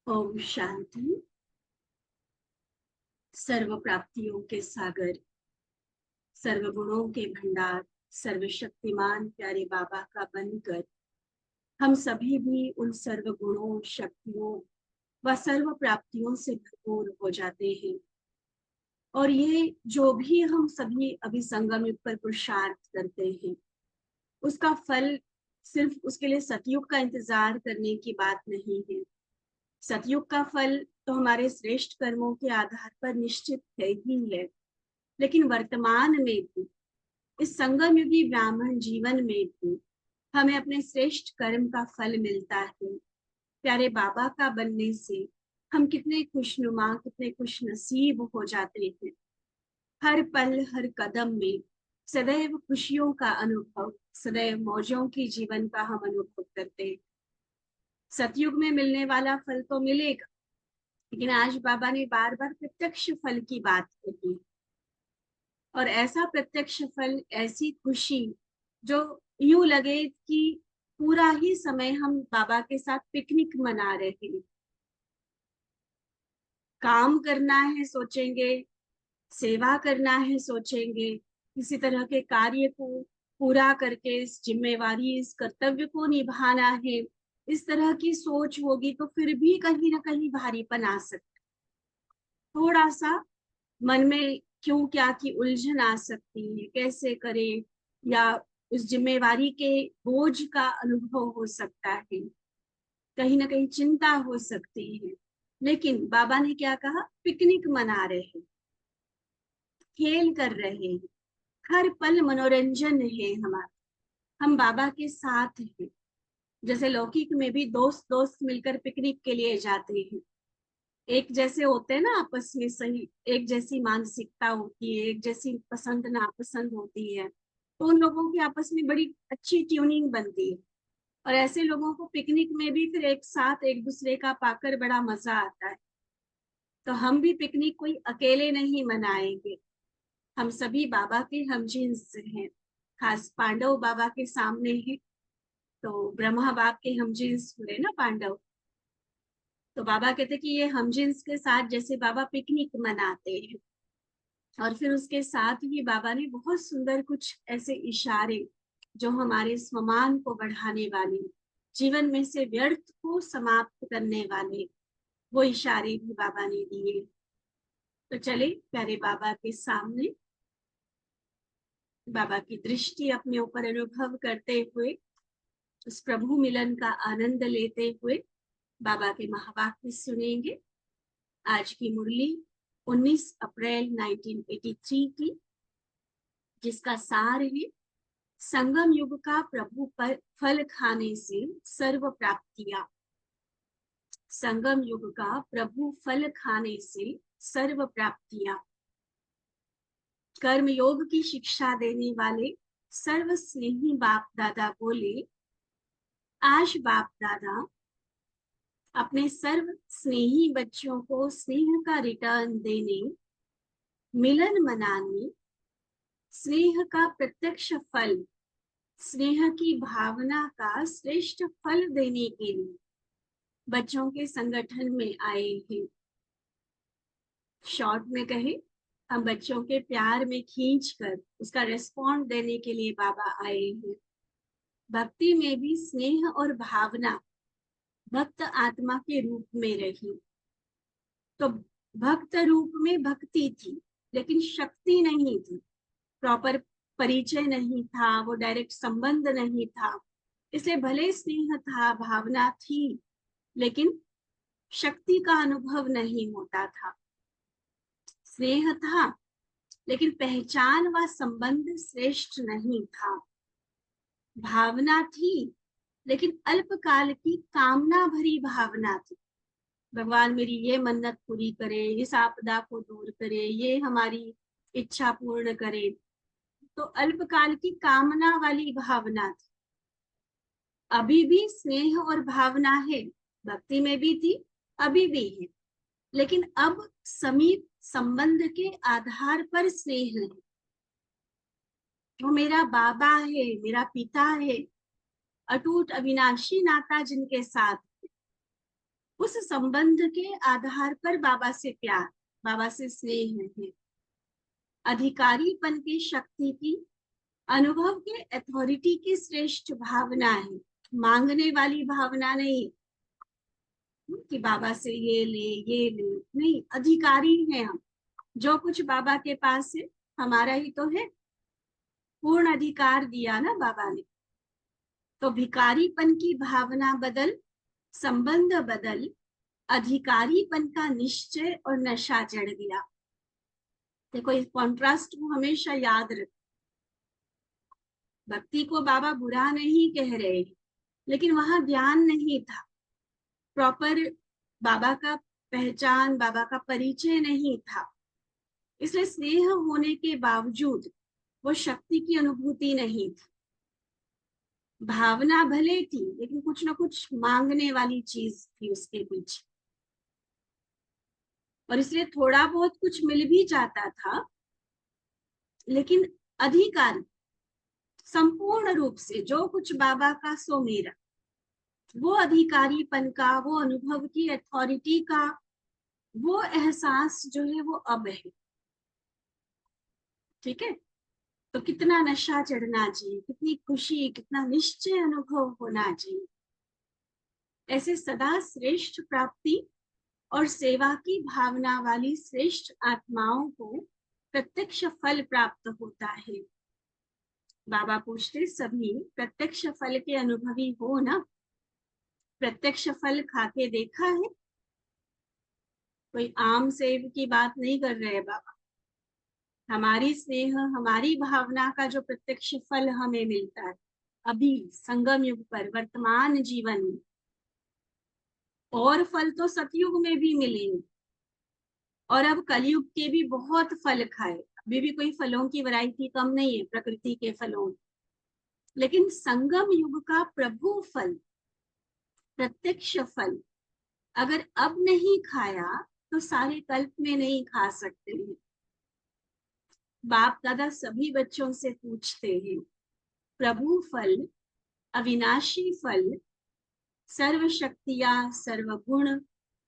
ओम शांति। सर्व प्राप्तियों के सागर, सर्व गुणों के भंडार, सर्वशक्तिमान प्यारे बाबा का बनकर हम सभी भी उन सर्व गुणों, शक्तियों व सर्व प्राप्तियों से भरपूर हो जाते हैं। और ये जो भी हम सभी अभी संगम युग पर पुरुषार्थ करते हैं, उसका फल सिर्फ उसके लिए सतयुग का इंतजार करने की बात नहीं है। सतयुग का फल तो हमारे श्रेष्ठ कर्मों के आधार पर निश्चित है ही है, लेकिन वर्तमान में भी, इस संगम युगी ब्राह्मण जीवन में भी हमें अपने श्रेष्ठ कर्म का फल मिलता है। प्यारे बाबा का बनने से हम कितने खुशनुमा, कितने खुश नसीब हो जाते हैं। हर पल, हर कदम में सदैव खुशियों का अनुभव, सदैव मौजों की जीवन का हम अनुभव करते हैं। सतयुग में मिलने वाला फल तो मिलेगा, लेकिन आज बाबा ने बार बार प्रत्यक्ष फल की बात कही, और ऐसा प्रत्यक्ष फल, ऐसी खुशी जो यूं लगे कि पूरा ही समय हम बाबा के साथ पिकनिक मना रहे हैं। काम करना है सोचेंगे, सेवा करना है सोचेंगे, किसी तरह के कार्य को पूरा करके इस जिम्मेवारी, इस कर्तव्य को निभाना है, इस तरह की सोच होगी तो फिर भी कहीं ना कहीं भारीपन आ सकता है। थोड़ा सा मन में क्यों क्या की उलझन आ सकती है, कैसे करें, या उस जिम्मेवारी के बोझ का अनुभव हो सकता है, कहीं ना कहीं चिंता हो सकती है। लेकिन बाबा ने क्या कहा, पिकनिक मना रहे हैं, खेल कर रहे हैं, हर पल मनोरंजन है हमारा, हम बाबा के साथ हैं। जैसे लौकिक में भी दोस्त दोस्त मिलकर पिकनिक के लिए जाते हैं, एक जैसे होते हैं ना आपस में, सही एक जैसी मानसिकता होती है, एक जैसी पसंद नापसंद होती है, तो उन लोगों की आपस में बड़ी अच्छी ट्यूनिंग बनती है। और ऐसे लोगों को पिकनिक में भी फिर एक साथ एक दूसरे का पाकर बड़ा मजा आता है। तो हम भी पिकनिक कोई अकेले नहीं मनाएंगे, हम सभी बाबा के हमजिन्स हैं। खास पांडव बाबा के सामने है, तो ब्रह्मा बाप के हमजिन्स हुए ना पांडव। तो बाबा कहते कि ये हमजिन्स के साथ जैसे बाबा पिकनिक मनाते हैं, और फिर उसके साथ ही बाबा ने बहुत सुंदर कुछ ऐसे इशारे जो हमारे स्वमान को बढ़ाने वाले, जीवन में से व्यर्थ को समाप्त करने वाले, वो इशारे भी बाबा ने दिए। तो चले प्यारे बाबा के सामने, बाबा की दृष्टि अपने ऊपर अनुभव करते हुए, उस प्रभु मिलन का आनंद लेते हुए बाबा के महावाक्य सुनेंगे। आज की मुरली 19 अप्रैल 1983 की, जिसका सार है, संगम युग का प्रभु पर फल खाने से सर्व प्राप्तियां। संगम युग का प्रभु फल खाने से सर्व प्राप्तियां। कर्म योग की शिक्षा देने वाले सर्व स्नेही बाप दादा बोले, आज बाप दादा अपने सर्व स्नेही बच्चों को स्नेह का रिटर्न देने, मिलन मनाने, स्नेह का प्रत्यक्ष फल, स्नेह की भावना का श्रेष्ठ फल देने के लिए बच्चों के संगठन में आए हैं। शॉर्ट में कहे, हम बच्चों के प्यार में खींचकर उसका रिस्पॉन्ड देने के लिए बाबा आए हैं। भक्ति में भी स्नेह और भावना भक्त आत्मा के रूप में रही। तो भक्त रूप में भक्ति थी, लेकिन शक्ति नहीं थी, प्रॉपर परिचय नहीं था, वो डायरेक्ट संबंध नहीं था। इसलिए भले स्नेह था, भावना थी, लेकिन शक्ति का अनुभव नहीं होता था। स्नेह था, लेकिन पहचान व संबंध श्रेष्ठ नहीं था। भावना थी, लेकिन अल्पकाल की कामना भरी भावना थी। भगवान मेरी ये मन्नत पूरी करे, इस आपदा को दूर करे, ये हमारी इच्छा पूर्ण करे। तो अल्पकाल की कामना वाली भावना थी। अभी भी स्नेह और भावना है, भक्ति में भी थी, अभी भी है, लेकिन अब समीप संबंध के आधार पर स्नेह है। वो मेरा बाबा है, मेरा पिता है, अटूट अविनाशी नाता जिनके साथ, उस संबंध के आधार पर बाबा से प्यार, बाबा से स्नेह है। अधिकारीपन की शक्ति की, अनुभव के अथॉरिटी की श्रेष्ठ भावना है, मांगने वाली भावना नहीं कि बाबा से ये ले, नहीं, अधिकारी हैं हम। जो कुछ बाबा के पास है हमारा ही तो है, पूर्ण अधिकार दिया ना बाबा ने। तो भिकारीपन की भावना बदल, संबंध बदल, अधिकारीपन का निश्चय और नशा चढ़ गया। देखो, इस कॉन्ट्रास्ट को हमेशा याद रख। भक्ति को बाबा बुरा नहीं कह रहे, लेकिन वहां ध्यान नहीं था, प्रॉपर बाबा का पहचान, बाबा का परिचय नहीं था। इसलिए स्नेह होने के बावजूद वो शक्ति की अनुभूति नहीं थी। भावना भले थी, लेकिन कुछ ना कुछ मांगने वाली चीज थी उसके पीछे। और इसलिए थोड़ा बहुत कुछ मिल भी जाता था, लेकिन अधिकार संपूर्ण रूप से जो कुछ बाबा का सो मेरा, वो अधिकारीपन का, वो अनुभव की अथॉरिटी का, वो एहसास जो है वो अब है। ठीक है, तो कितना नशा चढ़ना चाहिए, कितनी खुशी, कितना निश्चय अनुभव होना चाहिए। ऐसे सदा श्रेष्ठ प्राप्ति और सेवा की भावना वाली श्रेष्ठ आत्माओं को प्रत्यक्ष फल प्राप्त होता है। बाबा पूछते, सभी प्रत्यक्ष फल के अनुभवी हो ना? प्रत्यक्ष फल खाके देखा है? कोई आम सेब की बात नहीं कर रहे बाबा। हमारी स्नेह, हमारी भावना का जो प्रत्यक्ष फल हमें मिलता है अभी संगम युग पर, वर्तमान जीवन में, और फल तो सतयुग में भी मिलेंगे, और अब कलयुग के भी बहुत फल खाए। अभी भी कोई फलों की वैरायटी कम नहीं है प्रकृति के फलों, लेकिन संगम युग का प्रभु फल, प्रत्यक्ष फल अगर अब नहीं खाया तो सारे कल्प में नहीं खा सकते हैं। बाप दादा सभी बच्चों से पूछते हैं, प्रभु फल, अविनाशी फल, सर्व शक्तियां, सर्व गुण,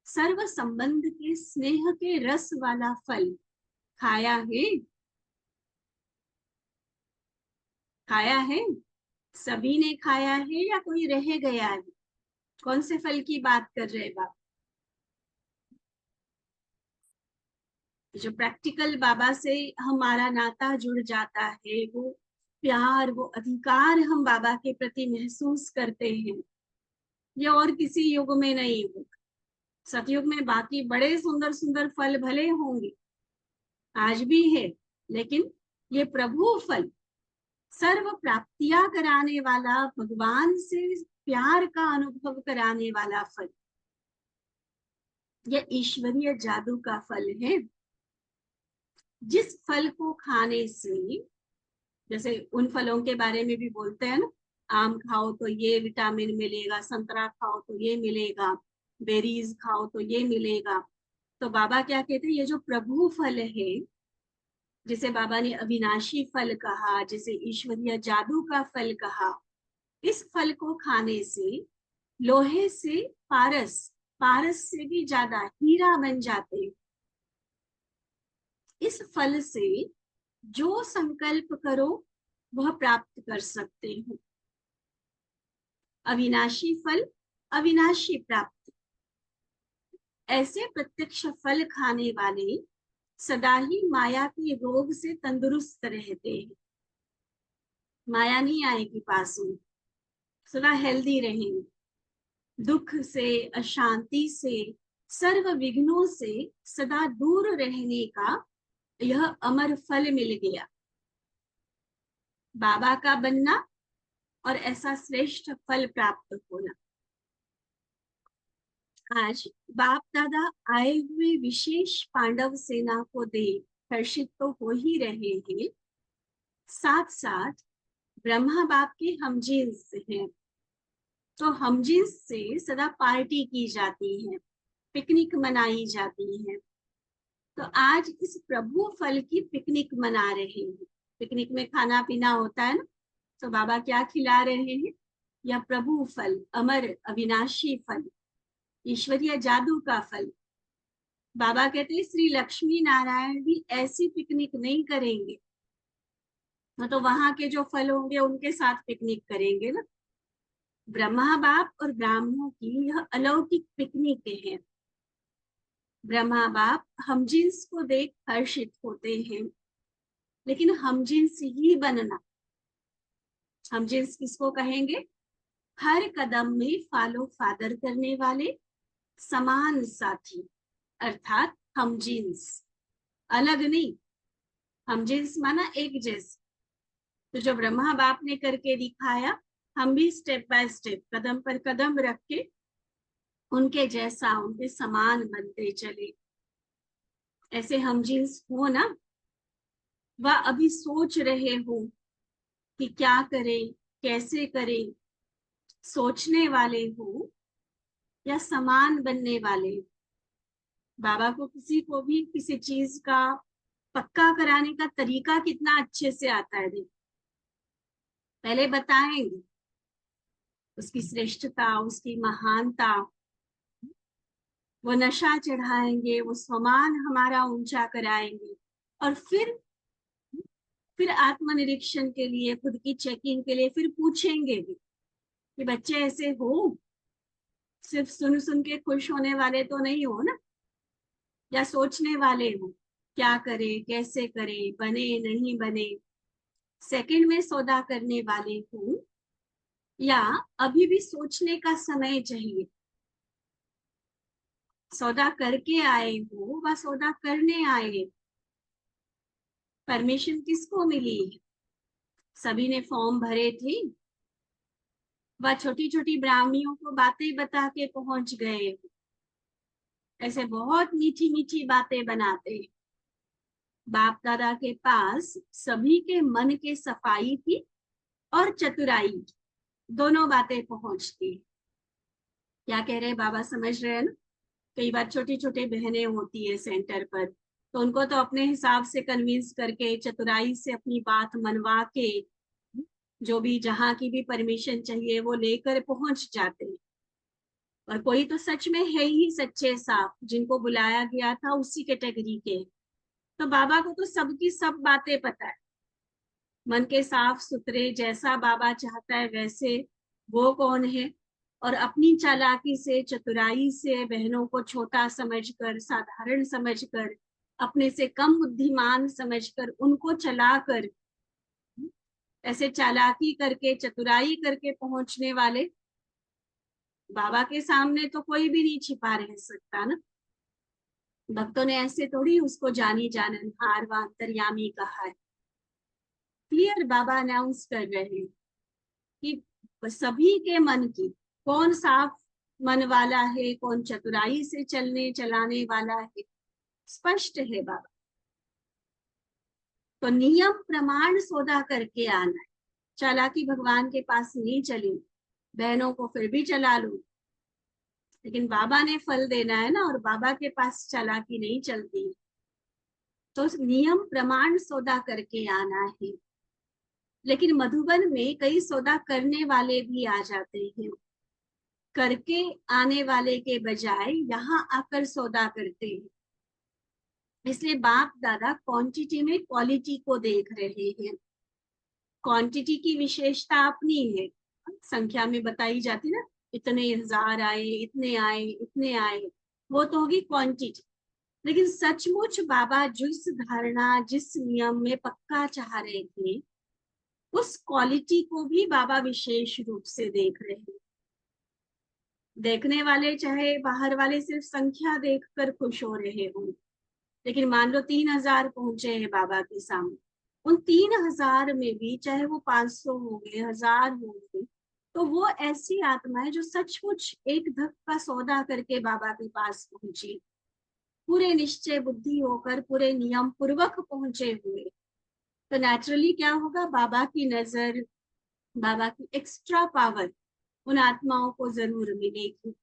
सर्व संबंध के स्नेह के रस वाला फल खाया है? खाया है? सभी ने खाया है या कोई रह गया है? कौन से फल की बात कर रहे बाप? जो प्रैक्टिकल बाबा से हमारा नाता जुड़ जाता है, वो प्यार, वो अधिकार हम बाबा के प्रति महसूस करते हैं, ये और किसी युग में नहीं होगा। सतयुग में बाकी बड़े सुंदर सुंदर फल भले होंगे, आज भी है, लेकिन ये प्रभु फल, सर्व प्राप्तियां कराने वाला, भगवान से प्यार का अनुभव कराने वाला फल, यह ईश्वरीय जादू का फल है। जिस फल को खाने से, जैसे उन फलों के बारे में भी बोलते हैं ना, आम खाओ तो ये विटामिन मिलेगा, संतरा खाओ तो ये मिलेगा, बेरीज खाओ तो ये मिलेगा। तो बाबा क्या कहते हैं, ये जो प्रभु फल है, जिसे बाबा ने अविनाशी फल कहा, जिसे ईश्वरीय जादू का फल कहा, इस फल को खाने से लोहे से पारस, पारस से भी ज्यादा हीरा बन जाते हैं। इस फल से जो संकल्प करो वह प्राप्त कर सकते हो। अविनाशी फल, अविनाशी प्राप्ति। ऐसे प्रत्यक्ष फल खाने वाले सदा ही माया के रोग से तंदुरुस्त रहते हैं। माया नहीं आएगी पास में, सदा हेल्दी रहेंगे। दुख से, अशांति से, सर्व विघ्नों से सदा दूर रहने का यह अमर फल मिल गया। बाबा का बनना और ऐसा श्रेष्ठ फल प्राप्त होना। आज बाप दादा आए हुए विशेष पांडव सेना को देख हर्षित तो हो ही रहे हैं, साथ साथ ब्रह्मा बाप के हमजिन्स हैं। तो हमजिन्स से सदा पार्टी की जाती है, पिकनिक मनाई जाती है। तो आज इस प्रभु फल की पिकनिक मना रहे हैं। पिकनिक में खाना पीना होता है ना, तो बाबा क्या खिला रहे हैं? यह प्रभु फल, अमर अविनाशी फल, ईश्वरीय जादू का फल। बाबा कहते हैं श्री लक्ष्मी नारायण भी ऐसी पिकनिक नहीं करेंगे, तो वहां के जो फल होंगे उनके साथ पिकनिक करेंगे ना। ब्रह्मा बाप और ब्राह्मणों की यह अलौकिक पिकनिक है। ब्रह्मा बाप हमजिन्स को देख हर्षित होते हैं, लेकिन हमजिन्स ही बनना। हमजिन्स किसको कहेंगे? हर कदम में फॉलो फादर करने वाले समान साथी, अर्थात हमजिन्स। अलग नहीं, हमजिन्स माना एक जैसे। तो जो ब्रह्मा बाप ने करके दिखाया, हम भी स्टेप बाय स्टेप, कदम पर कदम रख के उनके जैसा, उनके समान बनते चले। ऐसे हमजिन्स हो ना, वह अभी सोच रहे हो कि क्या करें, कैसे करें, सोचने वाले हो या समान बनने वाले। बाबा को किसी को भी किसी चीज का पक्का कराने का तरीका कितना अच्छे से आता है। देखो, पहले बताएंगे उसकी श्रेष्ठता, उसकी महानता, वो नशा चढ़ाएंगे, वो स्वमान हमारा ऊंचा कराएंगे, और फिर आत्मनिरीक्षण के लिए, खुद की चेकिंग के लिए फिर पूछेंगे भी कि बच्चे ऐसे हो, सिर्फ सुन सुन के खुश होने वाले तो नहीं हो ना, या सोचने वाले हो क्या करे, कैसे करे, बने नहीं बने, सेकंड में सौदा करने वाले हो, या अभी भी सोचने का समय चाहिए। सौदा करके आए हो व सौदा करने आए, परमिशन किसको मिली? सभी ने फॉर्म भरे थे, वह छोटी छोटी ब्राह्मणियों को बातें बता के पहुंच गए। ऐसे बहुत मीठी मीठी बातें बनाते। बाप दादा के पास सभी के मन के सफाई थी और चतुराई, दोनों बातें पहुंचती। क्या कह रहे बाबा, समझ रहे हैं ना? कई बार छोटी छोटी बहनें होती है सेंटर पर, तो उनको तो अपने हिसाब से कन्विंस करके, चतुराई से अपनी बात मनवा के, जो भी जहाँ की भी परमिशन चाहिए वो लेकर पहुंच जाते हैं। और कोई तो सच में है ही सच्चे साफ, जिनको बुलाया गया था उसी कैटेगरी के। तो बाबा को तो सबकी सब बातें पता है, मन के साफ सुथरे, जैसा बाबा चाहता है वैसे वो कौन है। और अपनी चालाकी से, चतुराई से बहनों को छोटा समझकर, साधारण समझकर, अपने से कम बुद्धिमान समझकर उनको चलाकर, ऐसे चालाकी करके, चतुराई करके पहुंचने वाले बाबा के सामने तो कोई भी नहीं छिपा रह सकता ना। भक्तों ने ऐसे थोड़ी उसको जानी जाननहार व अंतर्यामी कहा है। क्लियर बाबा अनाउंस कर रहे हैं कि सभी के मन की, कौन साफ मन वाला है, कौन चतुराई से चलने चलाने वाला है, स्पष्ट है बाबा। तो नियम प्रमाण सौदा करके आना है। चालाकी भगवान के पास नहीं चली, बहनों को फिर भी चला लो, लेकिन बाबा ने फल देना है ना, और बाबा के पास चालाकी नहीं चलती। तो नियम प्रमाण सौदा करके आना है। लेकिन मधुबन में कई सौदा करने वाले भी आ जाते हैं, करके आने वाले के बजाय यहाँ आकर सौदा करते हैं। इसलिए बाप दादा क्वांटिटी में क्वालिटी को देख रहे हैं। क्वांटिटी की विशेषता अपनी है, संख्या में बताई जाती ना, इतने हजार आए, इतने आए, इतने आए, वो तो होगी क्वांटिटी। लेकिन सचमुच बाबा जिस धारणा, जिस नियम में पक्का चाह रहे थे, उस क्वालिटी को भी बाबा विशेष रूप से देख रहे हैं। देखने वाले चाहे बाहर वाले सिर्फ संख्या देखकर खुश हो रहे हो, लेकिन मान लो 3000 पहुंचे हैं बाबा के सामने, उन 3000 में भी चाहे वो 500 होंगे, 1000 होंगे, तो वो ऐसी आत्मा है जो सचमुच एक धक का सौदा करके बाबा के पास पहुंची, पूरे निश्चय बुद्धि होकर, पूरे नियम पूर्वक पहुंचे हुए। तो नेचुरली क्या होगा, बाबा की नजर, बाबा की एक्स्ट्रा पावर उन आत्माओं को जरूर मिलेगी।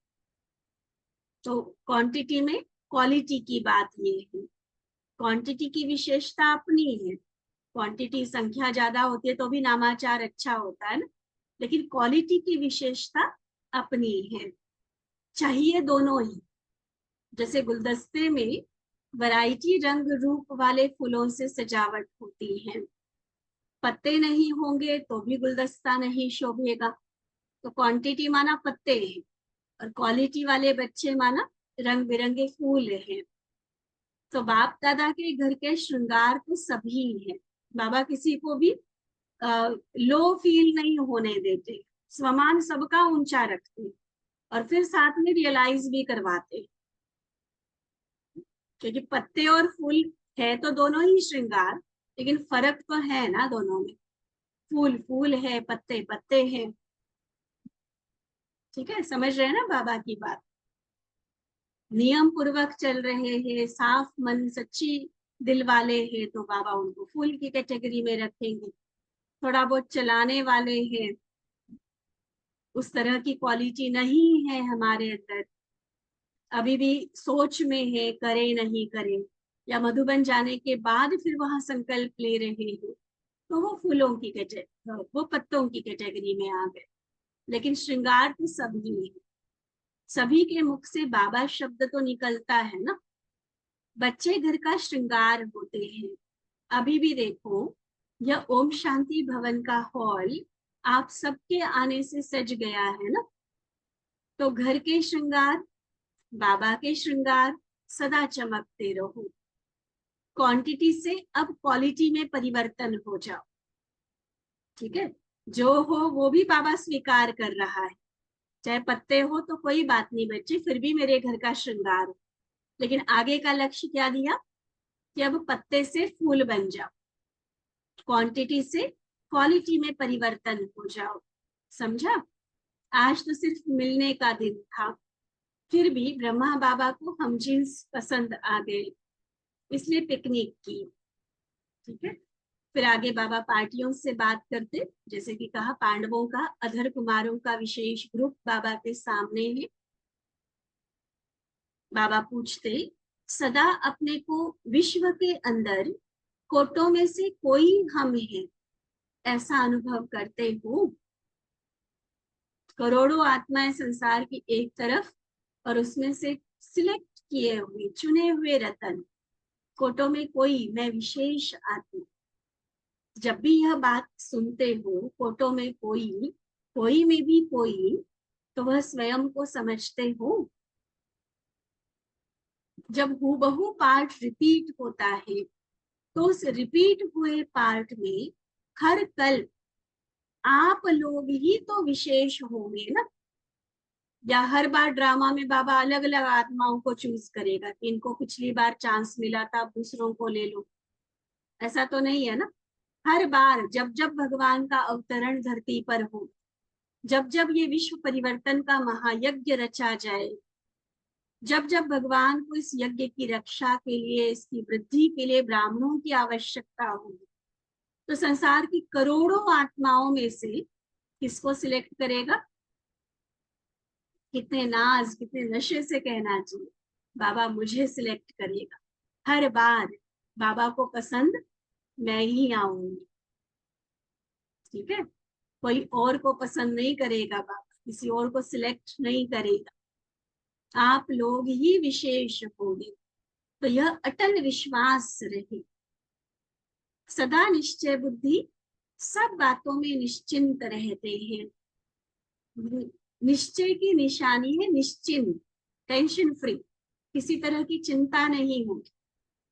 तो क्वांटिटी में क्वालिटी की बात ये है। क्वांटिटी की विशेषता अपनी है। क्वांटिटी, संख्या ज्यादा होती है तो भी नामाचार अच्छा होता है ना, लेकिन क्वालिटी की विशेषता अपनी है। चाहिए दोनों ही। जैसे गुलदस्ते में वैरायटी रंग रूप वाले फूलों से सजावट होती है, पत्ते नहीं होंगे तो भी गुलदस्ता नहीं शोभेगा। तो क्वांटिटी माना पत्ते हैं, और क्वालिटी वाले बच्चे माना रंग बिरंगे फूल हैं। तो बाप दादा के घर के श्रृंगार तो सभी हैं। बाबा किसी को भी लो फील नहीं होने देते, स्वमान सबका ऊंचा रखते, और फिर साथ में रियलाइज भी करवाते, क्योंकि पत्ते और फूल है तो दोनों ही श्रृंगार, लेकिन फर्क तो है ना दोनों में। फूल फूल है, पत्ते पत्ते हैं। ठीक है, समझ रहे हैं ना बाबा की बात। नियम पूर्वक चल रहे हैं, साफ मन सच्ची दिल वाले हैं, तो बाबा उनको फूल की कैटेगरी में रखेंगे। थोड़ा बहुत चलाने वाले हैं, उस तरह की क्वालिटी नहीं है हमारे अंदर, अभी भी सोच में है करे नहीं करे, या मधुबन जाने के बाद फिर वहां संकल्प ले रहे हैं, तो वो फूलों की कैटेगरी, वो पत्तों की कैटेगरी में आ गए। लेकिन श्रृंगार तो सभी है। सभी के मुख से बाबा शब्द तो निकलता है ना। बच्चे घर का श्रृंगार होते हैं। अभी भी देखो, यह ओम शांति भवन का हॉल आप सबके आने से सज गया है ना। तो घर के श्रृंगार, बाबा के श्रृंगार सदा चमकते रहो। क्वांटिटी से अब क्वालिटी में परिवर्तन हो जाओ। ठीक है, जो हो वो भी बाबा स्वीकार कर रहा है। चाहे पत्ते हो तो कोई बात नहीं बच्चे, फिर भी मेरे घर का श्रृंगार हो। लेकिन आगे का लक्ष्य क्या दिया कि अब पत्ते से फूल बन जाओ, क्वांटिटी से क्वालिटी में परिवर्तन हो जाओ। समझा? आज तो सिर्फ मिलने का दिन था, फिर भी ब्रह्मा बाबा को हम जींस पसंद आ गए, इसलिए पिकनिक की। ठीक है, फिर आगे बाबा पार्टियों से बात करते, जैसे कि कहा पांडवों का, अधर कुमारों का विशेष ग्रुप बाबा के सामने है। बाबा पूछते, सदा अपने को विश्व के अंदर कोटों में से कोई हम है ऐसा अनुभव करते हो? करोड़ों आत्माएं संसार की एक तरफ, और उसमें से सिलेक्ट किए हुए चुने हुए रतन, कोटों में कोई, मैं विशेष आत्मा। जब भी यह बात सुनते हो, कोटों में कोई, कोई में भी कोई, तो वह स्वयं को समझते हो। जब हूबहू पार्ट रिपीट होता है, तो उस रिपीट हुए पार्ट में हर कल आप लोग ही तो विशेष होंगे ना। या हर बार ड्रामा में बाबा अलग अलग आत्माओं को चूज करेगा कि इनको पिछली बार चांस मिला था, अब दूसरों को ले लो, ऐसा तो नहीं है ना। हर बार जब जब भगवान का अवतरण धरती पर हो, जब जब ये विश्व परिवर्तन का महायज्ञ रचा जाए, जब जब भगवान को इस यज्ञ की रक्षा के लिए, इसकी वृद्धि के लिए ब्राह्मणों की आवश्यकता होगी, तो संसार की करोड़ों आत्माओं में से किसको सिलेक्ट करेगा? कितने नाज, कितने नशे से कहना चाहिए, बाबा मुझे सिलेक्ट करेगा हर बार। बाबा को पसंद मैं ही आऊंगी, ठीक है। कोई और को पसंद नहीं करेगा बाबा, किसी और को सिलेक्ट नहीं करेगा, आप लोग ही विशेष होंगे। तो यह अटल विश्वास रहे, सदा निश्चय बुद्धि, सब बातों में निश्चिंत रहते हैं। निश्चय की निशानी है निश्चिंत, टेंशन फ्री, किसी तरह की चिंता नहीं होगी।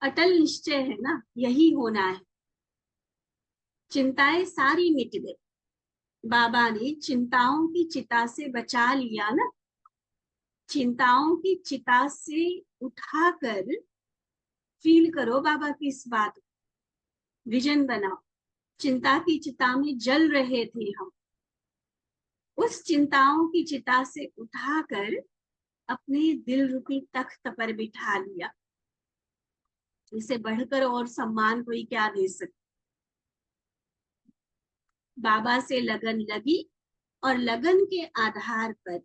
अटल निश्चय है ना, यही होना है। चिंताएं सारी मिट गई, बाबा ने चिंताओं की चिता से बचा लिया ना। चिंताओं की चिता से उठाकर फील करो बाबा की इस बात, विजन बनाओ। चिंता की चिता में जल रहे थे हम, उस चिंताओं की चिता से उठाकर अपने दिल रूपी तख्त पर बिठा लिया। इसे बढ़कर और सम्मान कोई क्या दे सकता। बाबा से लगन लगी और लगन के आधार पर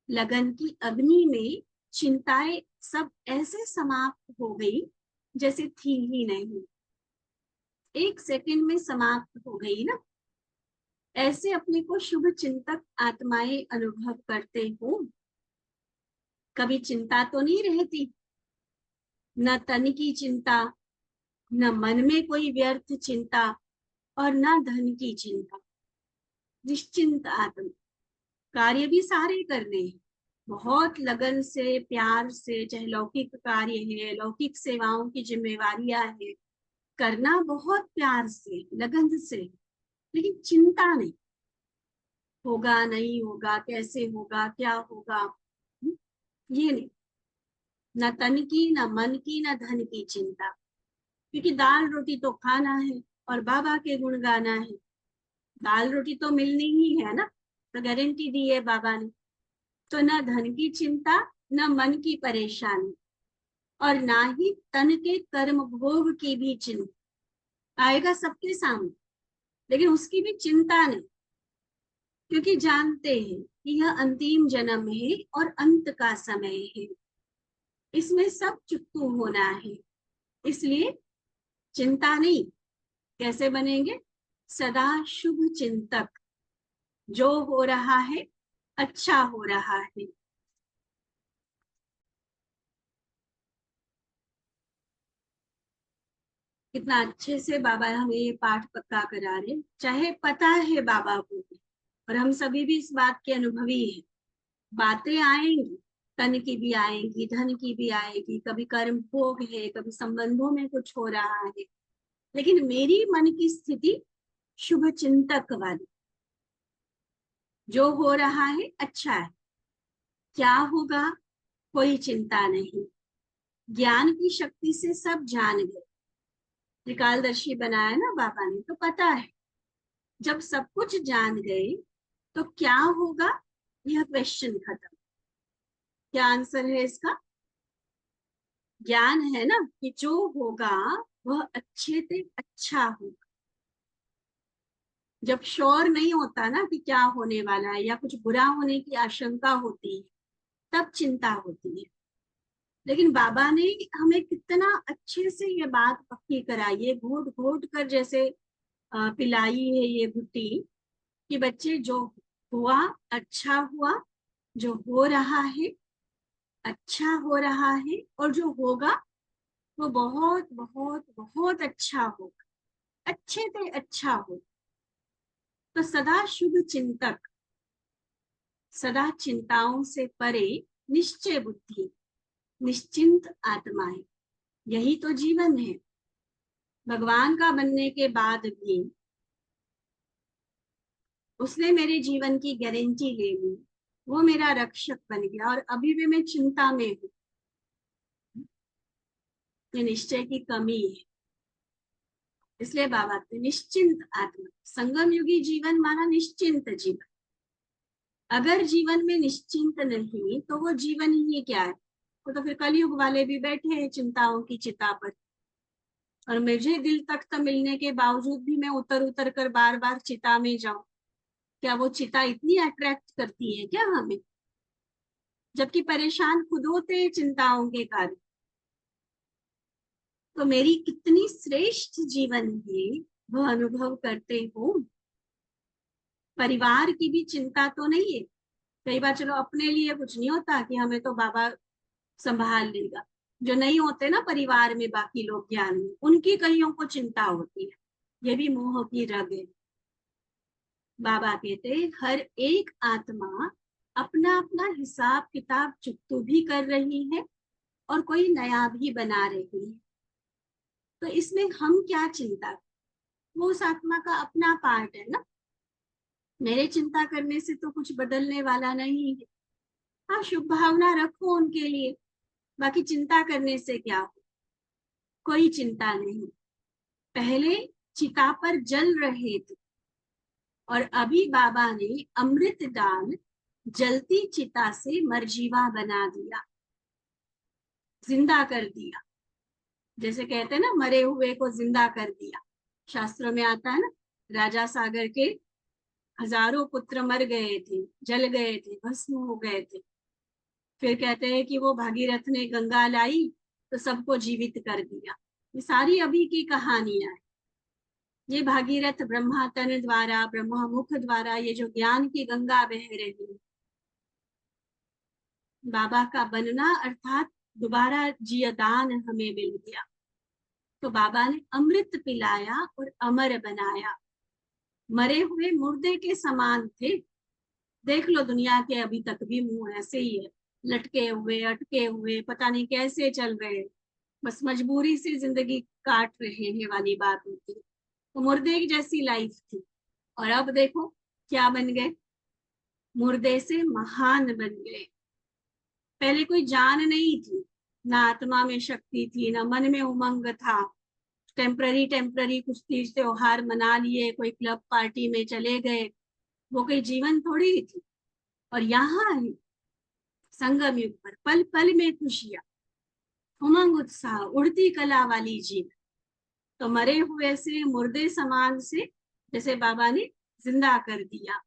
लगन की अग्नि में चिंताएं सब ऐसे समाप्त हो गई जैसे थी ही नहीं, एक सेकंड में समाप्त हो गई ना। ऐसे अपने को शुभ चिंतक आत्माएं अनुभव करते हो। कभी चिंता तो नहीं रहती, न तन की चिंता, न मन में कोई व्यर्थ चिंता, और न धन की चिंता। निश्चिंत आत्मा, कार्य भी सारे करने हैं, बहुत लगन से प्यार से, चाहे लौकिक कार्य है, लौकिक सेवाओं की जिम्मेवारियां है, करना बहुत प्यार से लगन से, लेकिन चिंता नहीं, होगा नहीं होगा, कैसे होगा, क्या होगा, ये नहीं। न तन की, न मन की, न धन की चिंता, क्योंकि दाल रोटी तो खाना है और बाबा के गुण गाना है। दाल रोटी तो मिलनी ही है ना, तो गारंटी दी है बाबा ने। तो न धन की चिंता, न मन की परेशानी, और ना ही तन के कर्म भोग की भी चिंता। आएगा सबके सामने, लेकिन उसकी भी चिंता नहीं, क्योंकि जानते हैं कि यह अंतिम जन्म है और अंत का समय है, इसमें सब चुकू होना है। इसलिए चिंता नहीं। कैसे बनेंगे सदा शुभ चिंतक, जो हो रहा है अच्छा हो रहा है। कितना अच्छे से बाबा हमें ये पाठ पक्का करा रहे, चाहे पता है बाबा को भी, और हम सभी भी इस बात के अनुभवी हैं। बातें आएंगी, तन की भी आएंगी, धन की भी आएगी, कभी कर्म भोग है, कभी संबंधों में कुछ हो रहा है, लेकिन मेरी मन की स्थिति शुभ चिंतक वाली, जो हो रहा है अच्छा है, क्या होगा कोई चिंता नहीं। ज्ञान की शक्ति से सब जान गए, त्रिकालदर्शी बनाया ना बाबा ने, तो पता है जब सब कुछ जान गए तो क्या होगा, यह क्वेश्चन खत्म। क्या आंसर है इसका, ज्ञान है ना कि जो होगा वह अच्छे से अच्छा होगा। जब श्योर नहीं होता ना कि क्या होने वाला है या कुछ बुरा होने की आशंका होती है, तब चिंता होती है। लेकिन बाबा ने हमें कितना अच्छे से ये बात पक्की कराई है, घोट घोट कर जैसे पिलाई है ये घुट्टी, कि बच्चे जो हुआ अच्छा हुआ, जो हो रहा है अच्छा हो रहा है, और जो होगा वो बहुत बहुत बहुत अच्छा होगा, अच्छे से अच्छा हो। तो सदा शुभ चिंतक, सदा चिंताओं से परे, निश्चय बुद्धि, निश्चिंत आत्माएं, यही तो जीवन है। भगवान का बनने के बाद भी उसने मेरे जीवन की गारंटी ले ली, वो मेरा रक्षक बन गया, और अभी भी मैं चिंता में हूँ। ये निश्चय की कमी है। इसलिए बाबा ने निश्चिंत आत्मा, संगम युगी जीवन माना निश्चिंत जीवन। अगर जीवन में निश्चिंत नहीं तो वो जीवन ही क्या है, वो तो फिर कलयुग वाले भी बैठे हैं चिंताओं की चिता पर। और मुझे दिल तख्त मिलने के बावजूद भी मैं उतर उतर कर बार बार चिता में जाऊं, क्या वो चिता इतनी अट्रैक्ट करती है क्या हमें, जबकि परेशान खुद होते हैं चिंताओं के कारण। तो मेरी कितनी श्रेष्ठ जीवन है वह अनुभव करते हो। परिवार की भी चिंता तो नहीं है। कई बार चलो अपने लिए कुछ नहीं होता कि हमें तो बाबा संभाल लेगा, जो नहीं होते ना परिवार में बाकी लोग ज्ञान में, उनकी कईयों को चिंता होती है। ये भी मोह की रग है। बाबा कहते हर एक आत्मा अपना अपना हिसाब किताब चुकतू भी कर रही है और कोई नया भी बना रही है। तो इसमें हम क्या चिंता, वो उस आत्मा का अपना पार्ट है ना। मेरे चिंता करने से तो कुछ बदलने वाला नहीं है। हाँ, शुभ भावना रखो उनके लिए, बाकी चिंता करने से क्या हो, कोई चिंता नहीं। पहले चिता पर जल रहे थे और अभी बाबा ने अमृत डाल जलती चिता से मरजीवा बना दिया, जिंदा कर दिया। जैसे कहते हैं ना, मरे हुए को जिंदा कर दिया। शास्त्रों में आता है ना, राजा सागर के हजारों पुत्र मर गए थे, जल गए थे, भस्म हो गए थे। फिर कहते हैं कि वो भागीरथ ने गंगा लाई तो सबको जीवित कर दिया। ये सारी अभी की कहानियां हैं। ये भागीरथ ब्रह्मा तन द्वारा, ब्रह्मा मुख द्वारा ये जो ज्ञान की गंगा बह रही है, बाबा का बनना अर्थात दोबारा जियदान हमें मिल गया। तो बाबा ने अमृत पिलाया और अमर बनाया। मरे हुए मुर्दे के समान थे। देख लो दुनिया के अभी तक भी मुंह ऐसे ही है, लटके हुए अटके हुए, पता नहीं कैसे चल रहे हैं, बस मजबूरी से जिंदगी काट रहे हैं वाली बात होती है। तो मुर्दे की जैसी लाइफ थी और अब देखो क्या बन गए, मुर्दे से महान बन गए। पहले कोई जान नहीं थी, ना आत्मा में शक्ति थी, ना मन में उमंग था। टेम्पररी टेम्पररी कुछ तीज त्योहार मना लिए, कोई क्लब पार्टी में चले गए, वो कोई जीवन थोड़ी थी। और यहाँ है संगम युग पर पल पल में खुशियां, उमंग उत्साह, उड़ती कला वाली जीवन। तो मरे हुए से मुर्दे समान से जैसे बाबा ने जिंदा कर दिया।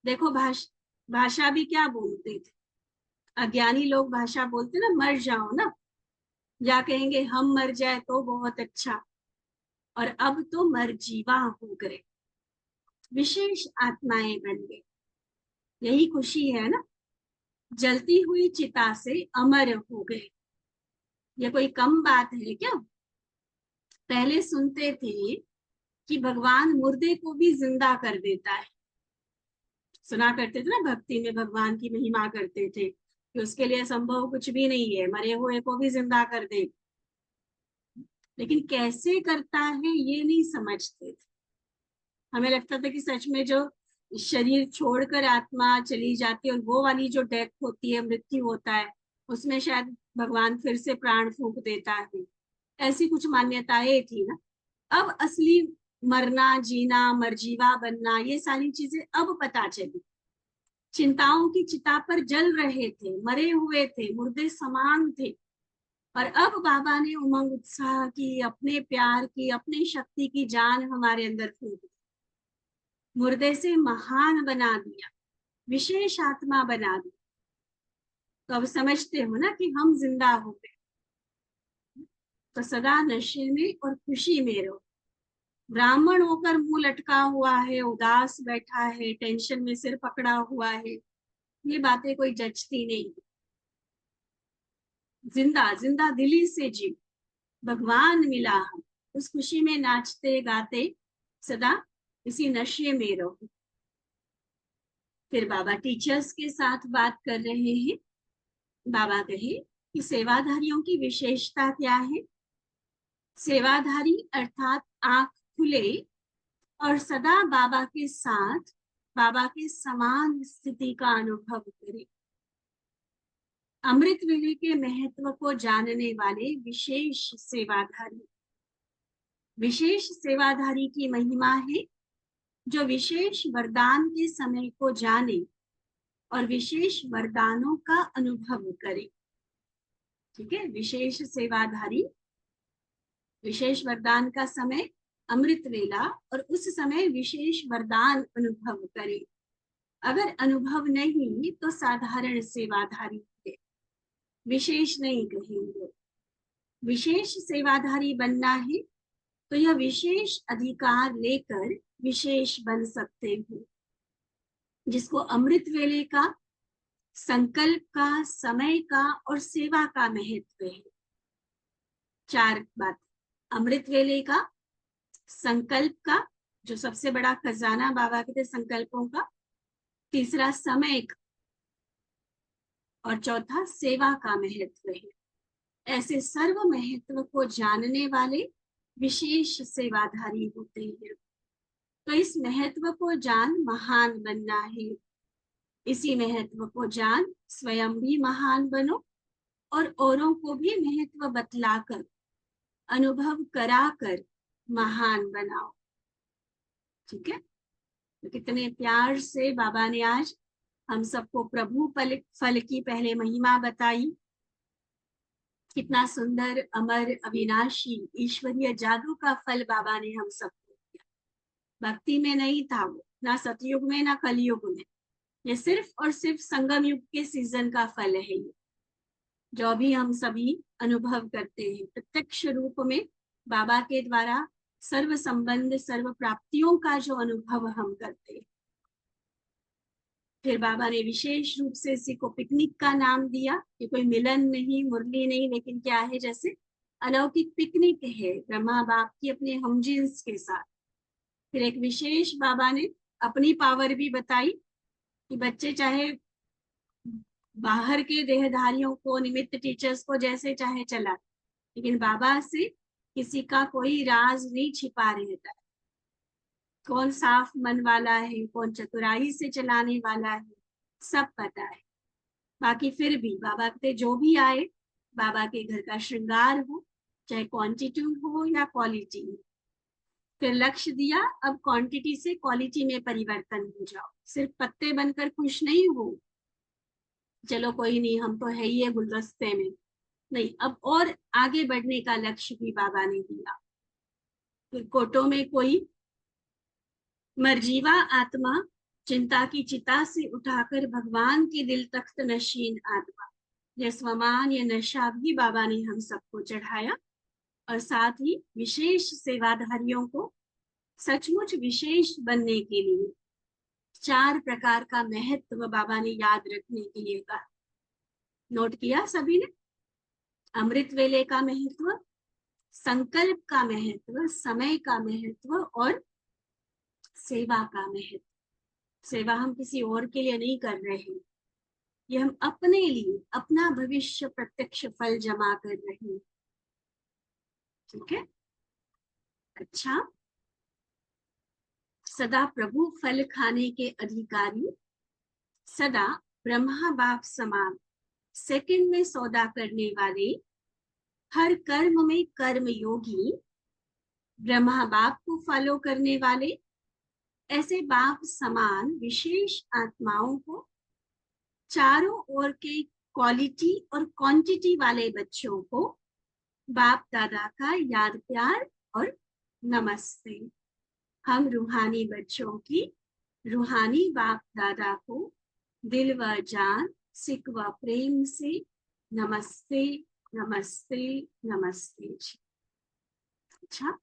देखो भाषा भी क्या बोलते थे, अज्ञानी लोग भाषा बोलते ना, मर जाओ ना, या कहेंगे हम मर जाए तो बहुत अच्छा। और अब तो मरजीवा हो गए, विशेष आत्माएं बन गए। यही खुशी है ना, जलती हुई चिता से अमर हो गए। ये कोई कम बात है क्या। पहले सुनते थे कि भगवान मुर्दे को भी जिंदा कर देता है। सुना करते थे ना, भक्ति में भगवान की महिमा करते थे कि उसके लिए संभव कुछ भी नहीं है, मरे हुए को भी जिंदा कर दे। लेकिन कैसे करता है ये नहीं समझते थे। हमें लगता था कि सच में जो शरीर छोड़कर आत्मा चली जाती है और वो वाली जो डेथ होती है, मृत्यु होता है, उसमें शायद भगवान फिर से प्राण फूंक देता है। ऐसी कुछ मान्यताएं थी ना। अब असली मरना जीना, मरजीवा बनना, ये सारी चीजें अब पता चली। चिंताओं की चिता पर जल रहे थे, मरे हुए थे, मुर्दे समान थे, और अब बाबा ने उमंग उत्साह की, अपने प्यार की, अपनी शक्ति की जान हमारे अंदर फूंक दी। मुर्दे से महान बना दिया, विशेष आत्मा बना दी। तो अब समझते हो ना कि हम जिंदा हो गए। तो सदा नशे में और खुशी में रहो। ब्राह्मण होकर मुंह लटका हुआ है, उदास बैठा है, टेंशन में सिर पकड़ा हुआ है, ये बातें कोई जचती नहीं। जिंदा जिंदा दिली से जी, भगवान मिला हम, उस खुशी में नाचते गाते सदा इसी नशे में रहो। फिर बाबा टीचर्स के साथ बात कर रहे हैं। बाबा कहे कि सेवाधारियों की विशेषता क्या है। सेवाधारी अर्थात आंख खुले और सदा बाबा के साथ, बाबा के समान स्थिति का अनुभव करे। अमृत वेले के महत्व को जानने वाले विशेष सेवाधारी। विशेष सेवाधारी की महिमा है जो विशेष वरदान के समय को जाने और विशेष वरदानों का अनुभव करे। ठीक है, विशेष सेवाधारी, विशेष वरदान का समय अमृत वेला, और उस समय विशेष वरदान अनुभव करे। अगर अनुभव नहीं तो साधारण सेवाधारी है, विशेष नहीं कहेंगे। विशेष सेवाधारी बनना है तो यह विशेष अधिकार लेकर विशेष बन सकते हो, जिसको अमृत वेले का, संकल्प का, समय का और सेवा का महत्व है। 4 बात। अमृत वेले का, संकल्प का, जो सबसे बड़ा खजाना बाबा के थे संकल्पों का, तीसरा समय का, और चौथा सेवा का महत्व है। ऐसे सर्व महत्व को जानने वाले विशेष सेवाधारी होते हैं। तो इस महत्व को जान महान बनना है। इसी महत्व को जान स्वयं भी महान बनो और औरों को भी महत्व बतलाकर, अनुभव कराकर महान बनाओ। ठीक है। तो कितने प्यार से बाबा ने आज हम सबको प्रभु फल की पहले महिमा बताई। कितना सुंदर, अमर, अविनाशी, ईश्वरीय जादू का फल बाबा ने हम सबको दिया। भक्ति में नहीं था वो, ना सतयुग में ना कलयुग में। ये सिर्फ और सिर्फ संगम युग के सीजन का फल है ये, जो भी हम सभी अनुभव करते हैं प्रत्यक्ष रूप में। बाबा के द्वारा सर्व संबंध, सर्व प्राप्तियों का जो अनुभव हम करते हैं। फिर बाबा ने विशेष रूप से इसी को पिकनिक का नाम दिया कि कोई मिलन नहीं, मुरली नहीं, लेकिन क्या है, जैसे अलौकिक पिकनिक है ब्रह्मा बाप की अपने हमजिन्स के साथ। फिर एक विशेष बाबा ने अपनी पावर भी बताई कि बच्चे चाहे बाहर के देहधारियों को, निमित्त टीचर्स को जैसे चाहे चला, लेकिन बाबा से किसी का कोई राज नहीं छिपा रहता है। कौन साफ मन वाला है, कौन चतुराई से चलाने वाला है, सब पता है। बाकी फिर भी बाबा के जो भी आए, बाबा के घर का श्रृंगार हो, चाहे क्वांटिटी हो या क्वालिटी हो। फिर लक्ष्य दिया, अब क्वांटिटी से क्वालिटी में परिवर्तन हो जाओ। सिर्फ पत्ते बनकर खुश नहीं हो, चलो कोई नहीं हम तो है ही है गुलदस्ते में, नहीं, अब और आगे बढ़ने का लक्ष्य भी बाबा ने दिया। फिर कोटों में कोई मरजीवा आत्मा चिंता की चिता से उठाकर भगवान के दिल तख्त नशीन आत्मा, यह स्वमान, यह नशा भी बाबा ने हम सबको चढ़ाया। और साथ ही विशेष सेवाधारियों को सचमुच विशेष बनने के लिए 4 प्रकार का महत्व बाबा ने याद रखने के लिए कहा। नोट किया सभी ने? अमृत वेले का महत्व, संकल्प का महत्व, समय का महत्व और सेवा का महत्व। सेवा हम किसी और के लिए नहीं कर रहे हैं, ये हम अपने लिए, अपना भविष्य प्रत्यक्ष फल जमा कर रहे हैं। ठीक है। अच्छा, सदा प्रभु फल खाने के अधिकारी, सदा ब्रह्मा बाप समान सेकंड में सौदा करने वाले, हर कर्म में कर्म योगी, ब्रह्मा बाप को फॉलो करने वाले, ऐसे बाप समान विशेष आत्माओं को, चारों ओर के क्वालिटी और क्वांटिटी वाले बच्चों को बाप दादा का याद प्यार और नमस्ते। हम रूहानी बच्चों की रूहानी बाप दादा को दिल व जान, सिक व प्रेम से नमस्ते, नमस्ते, नमस्ते जी। अच्छा,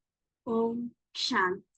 ओम शांति।